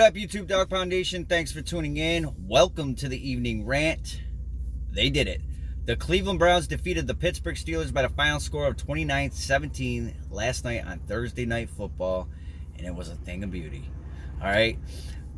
up, YouTube Dog Foundation? Thanks for tuning in. Welcome to the evening rant. They did it. The Cleveland Browns defeated the Pittsburgh Steelers by the final score of 29-17 last night on Thursday Night Football, and it was a thing of beauty. All right,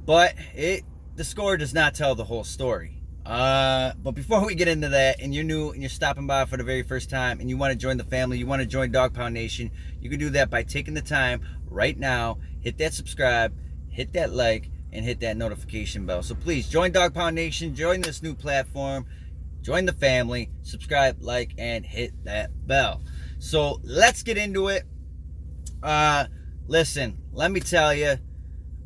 but the score does not tell the whole story. But before we get into that, and you're new and you're stopping by for the very first time, and you want to join the family, you want to join Dog Pound Nation, you can do that by taking the time right now. Hit that subscribe, hit that like, and hit that notification bell. So please join Dog Pound Nation, join this new platform, join the family, subscribe, like, and hit that bell. So let's get into it. Listen, let me tell you,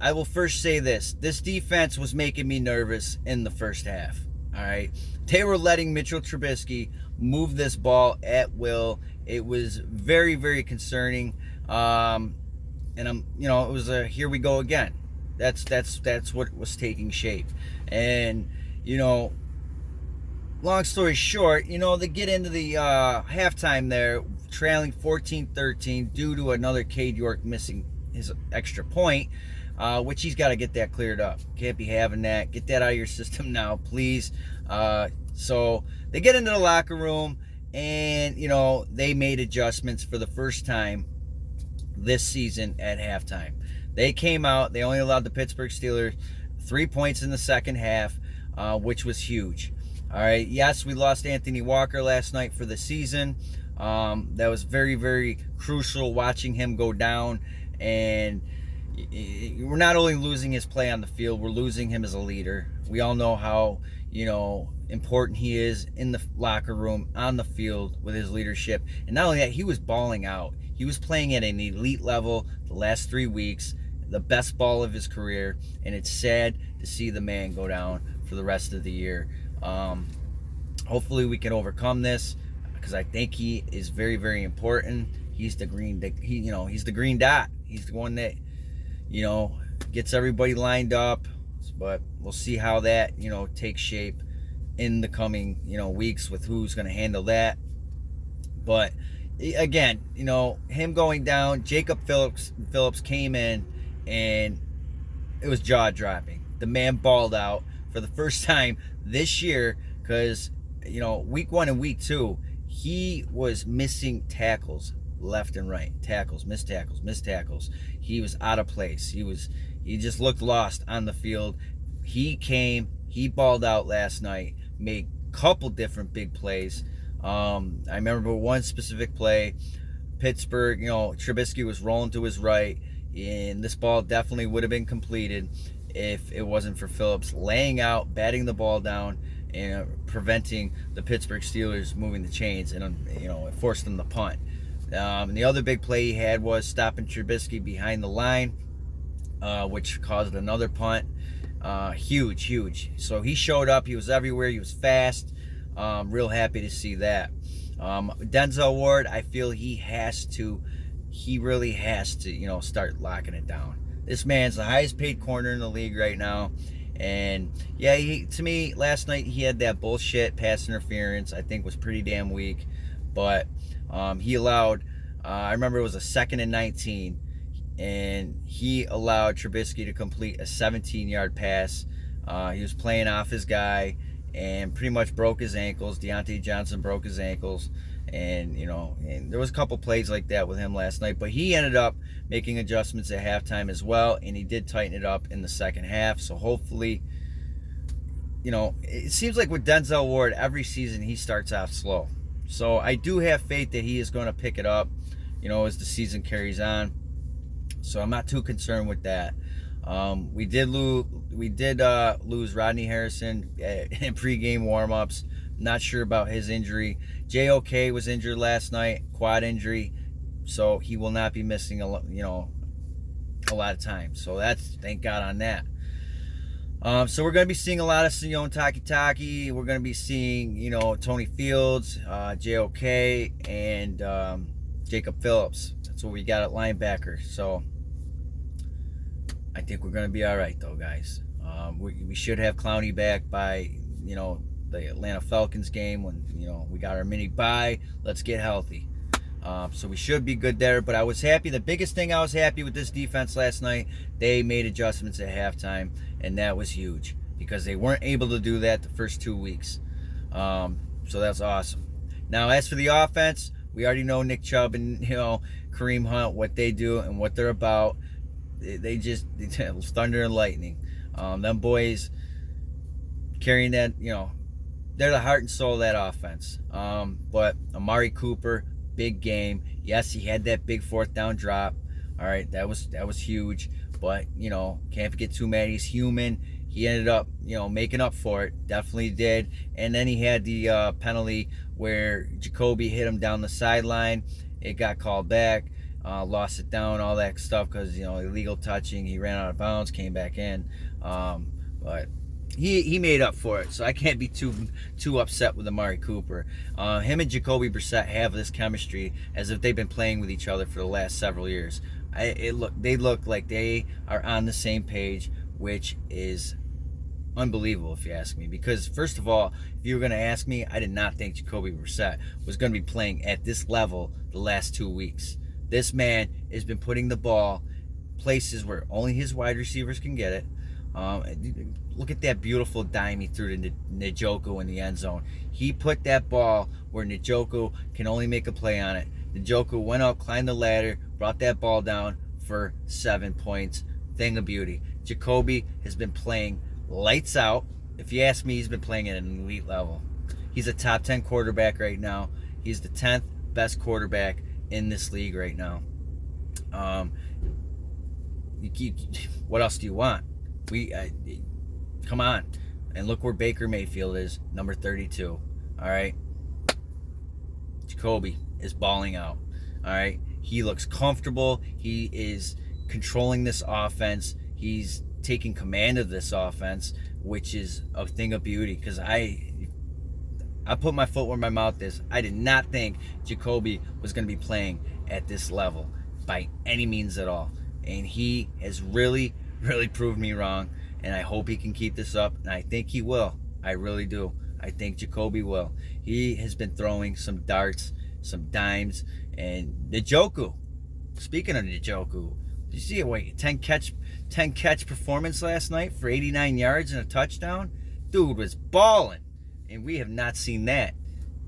I will first say this. This defense was making me nervous in the first half. All right. They were letting Mitchell Trubisky move this ball at will. It was very, very concerning. And it was a here we go again. That's what was taking shape. And, long story short, they get into the halftime there, trailing 14-13 due to another Cade York missing his extra point, which he's got to get that cleared up. Can't be having that. Get that out of your system now, please. So they get into the locker room, and, they made adjustments for the first time this season at halftime. They came out. They only allowed the Pittsburgh Steelers 3 points in the second half, which was huge. All right. Yes, we lost Anthony Walker last night for the season. That was very, very crucial watching him go down. And we're not only losing his play on the field, we're losing him as a leader. We all know how, important he is in the locker room, on the field with his leadership. And not only that, he was balling out. He was playing at an elite level the last 3 weeks, the best ball of his career. And it's sad to see the man go down for the rest of the year. Hopefully we can overcome this, because I think he is very, very important. He's the green he's the green dot. He's the one that, gets everybody lined up. But we'll see how that, takes shape in the coming, weeks with who's going to handle that. But again, him going down, Jacob Phillips came in, and it was jaw-dropping. The man balled out for the first time this year, because, week 1 and week 2, he was missing tackles left and right. Missed tackles. He was out of place. He just looked lost on the field. He balled out last night, made a couple different big plays. I remember one specific play, Pittsburgh, Trubisky was rolling to his right, and this ball definitely would have been completed if it wasn't for Phillips laying out, batting the ball down, and preventing the Pittsburgh Steelers moving the chains, and it forced them to punt. And the other big play he had was stopping Trubisky behind the line, which caused another punt. Huge. So he showed up. He was everywhere. He was fast. Real happy to see that. Denzel Ward, I feel he really has to, start locking it down. This man's the highest paid corner in the league right now. And yeah, to me, last night he had that bullshit pass interference, I think was pretty damn weak. But he allowed, I remember it was a 2nd and 19, and he allowed Trubisky to complete a 17-yard pass. He was playing off his guy and pretty much broke his ankles. Deontay Johnson broke his ankles. And, and there was a couple plays like that with him last night. But he ended up making adjustments at halftime as well, and he did tighten it up in the second half. So hopefully, it seems like with Denzel Ward, every season he starts off slow. So I do have faith that he is going to pick it up, as the season carries on. So I'm not too concerned with that. We did lose Rodney Harrison in pregame warmups. Not sure about his injury. JOK was injured last night, quad injury, so he will not be missing a lot of time. So that's, thank God on that. So we're going to be seeing a lot of Sione Takitaki. We're going to be seeing, Tony Fields, JOK, and Jacob Phillips. That's what we got at linebacker. So I think we're going to be all right, though, guys. We should have Clowney back by, the Atlanta Falcons game when, we got our mini bye. Let's get healthy. So we should be good there. But I was happy. The biggest thing I was happy with this defense last night, they made adjustments at halftime, and that was huge because they weren't able to do that the first 2 weeks. So that's awesome. Now, as for the offense, we already know Nick Chubb and Kareem Hunt, what they do and what they're about. They just thunder and lightning. Them boys carrying that, they're the heart and soul of that offense. But Amari Cooper, big game. Yes, he had that big 4th down drop. All right, that was huge. But can't get too mad. He's human. He ended up making up for it. Definitely did. And then he had the penalty where Jacoby hit him down the sideline. It got called back. Lost it down, all that stuff, because illegal touching. He ran out of bounds, came back in. But he made up for it, so I can't be too upset with Amari Cooper. Him and Jacoby Brissett have this chemistry as if they've been playing with each other for the last several years. They look like they are on the same page, which is unbelievable if you ask me. Because first of all, if you were going to ask me, I did not think Jacoby Brissett was going to be playing at this level the last 2 weeks. This man has been putting the ball places where only his wide receivers can get it. Look at that beautiful dime he threw to Njoku in the end zone. He put that ball where Njoku can only make a play on it. Njoku went up, climbed the ladder, brought that ball down for 7 points. Thing of beauty. Jacoby has been playing lights out. If you ask me, he's been playing at an elite level. He's a top 10 quarterback right now. He's the 10th best quarterback in this league right now. What else do you want? Come on. And look where Baker Mayfield is, number 32. All right. Jacoby is balling out. All right. He looks comfortable. He is controlling this offense. He's taking command of this offense, which is a thing of beauty, because I put my foot where my mouth is. I did not think Jacoby was going to be playing at this level by any means at all. And he has really, really proved me wrong. And I hope he can keep this up. And I think he will. I really do. I think Jacoby will. He has been throwing some darts, some dimes. And Njoku, speaking of Njoku, did you see a 10 catch performance last night for 89 yards and a touchdown? Dude was balling. And we have not seen that.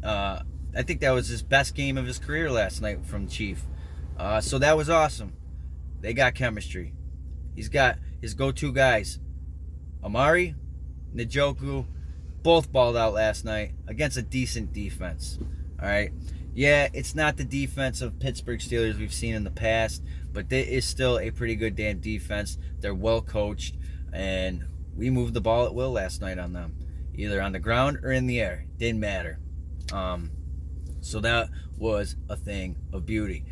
I think that was his best game of his career last night from Chief. So that was awesome. They got chemistry. He's got his go-to guys. Amari, Njoku, both balled out last night against a decent defense. All right. Yeah, it's not the defense of Pittsburgh Steelers we've seen in the past, but there is still a pretty good damn defense. They're well coached, and we moved the ball at will last night on them, either on the ground or in the air. Didn't matter. So that was a thing of beauty.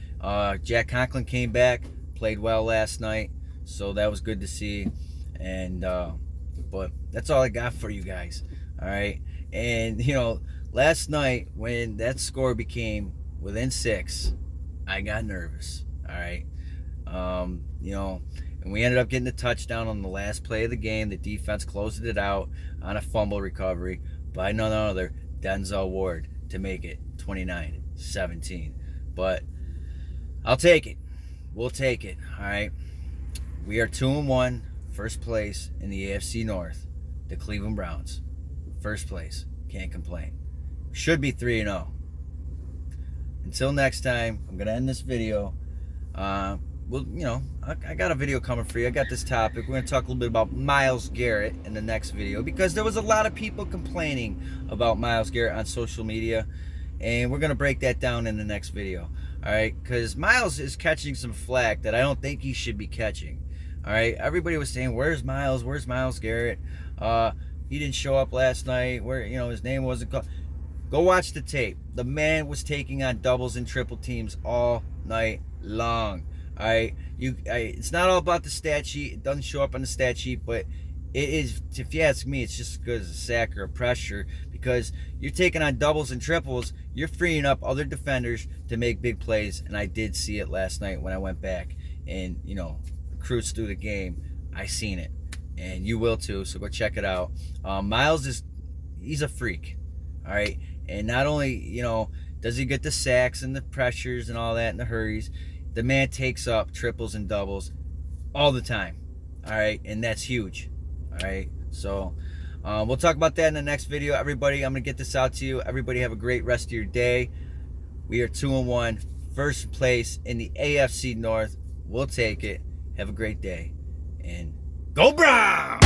Jack Conklin came back, played well last night, so that was good to see. And but that's all I got for you guys. All right. And last night when that score became within 6, I got nervous. All right. And we ended up getting a touchdown on the last play of the game. The defense closed it out on a fumble recovery by none other Denzel Ward to make it 29-17. But I'll take it. We'll take it. All right. We are 2-1, first place in the AFC North. The Cleveland Browns, first place. Can't complain. Should be 3-0. Until next time, I'm gonna end this video. I got a video coming for you. I got this topic. We're gonna talk a little bit about Myles Garrett in the next video, because there was a lot of people complaining about Myles Garrett on social media, and we're gonna break that down in the next video. All right, because Myles is catching some flack that I don't think he should be catching. All right, everybody was saying, "Where's Myles? Where's Myles Garrett? He didn't show up last night. Where his name wasn't called." Go watch the tape. The man was taking on doubles and triple teams all night long. All right, it's not all about the stat sheet. It doesn't show up on the stat sheet, but it is. If you ask me, it's just as good as a sack or a pressure, because you're taking on doubles and triples. You're freeing up other defenders to make big plays, and I did see it last night when I went back and cruised through the game. I seen it, and you will too. So go check it out. Myles he's a freak. All right, and not only Does he get the sacks and the pressures and all that and the hurries? The man takes up triples and doubles all the time. All right, and that's huge. All right, so we'll talk about that in the next video. Everybody, I'm going to get this out to you. Everybody have a great rest of your day. We are 2-1, first place in the AFC North. We'll take it. Have a great day. And go Browns!